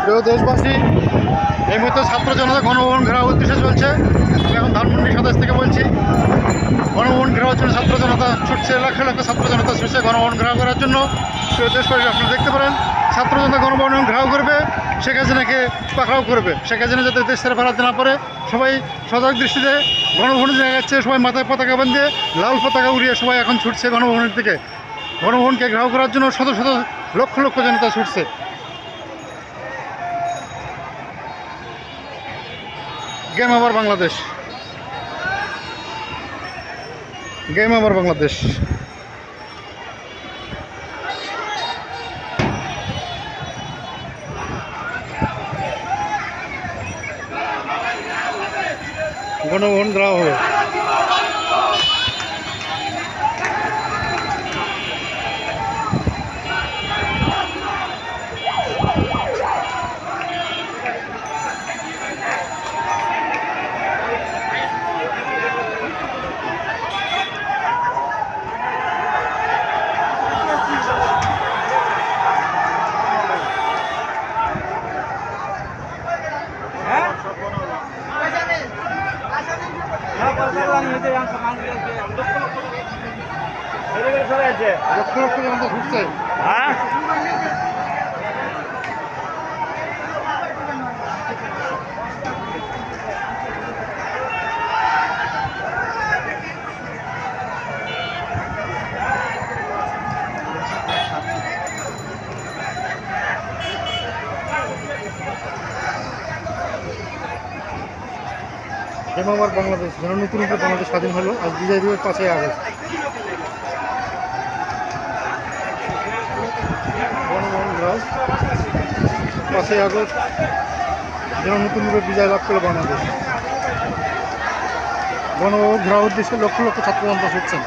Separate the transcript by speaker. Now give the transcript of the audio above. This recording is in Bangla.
Speaker 1: প্রিয় দেশবাসী, এই মুহূর্তে ছাত্র জনতা গণভবন ঘেরাও উদ্দেশ্যে চলছে। আমি এখন ধানমন্ডি 27 থেকে বলছি। গণভবন ঘেরাওয়ার জন্য ছাত্র জনতা ছুটছে, লক্ষ লক্ষ ছাত্র জনতা ছুটছে গণভবন ঘেরাও করার জন্য। প্রিয় দেশবাসী, আপনারা দেখতে পারেন ছাত্র জনতা গণভবন ঘেরাও করবে, শেখ হাসিনাকে পাকড়াও করবে। শেখ হাসিনা যাতে দেশ ছেড়ে পালাতে না পারে, সবাই সজাগ দৃষ্টিতে গণভবনে জায়গা যাচ্ছে। সবাই মাথায় পতাকা বাঁধিয়ে লাল পতাকা উড়িয়ে সবাই এখন ছুটছে গণভবনের দিকে। গণভবনকে ঘেরাও করার জন্য শত শত লক্ষ লক্ষ জনতা ছুটছে। Game over Bangladesh, game over Bangladesh. Ganabhaban ঘেরাও হবে। লক্ষ লক্ষ জনতা ছুটছে। গেম ওভার বাংলাদেশ, যেন নতুন রূপে বাংলাদেশ স্বাধীন হলো। আজ বিজয় দিবস 5ই আগস্ট। গণভবন ঘেরাও 5ই আগস্ট, যেন নতুন রূপে বিজয় লাভ করলো বাংলাদেশ। গণভবন ঘেরাও উদ্দেশ্যে লক্ষ লক্ষ ছাত্র জনতা ছুটছেন।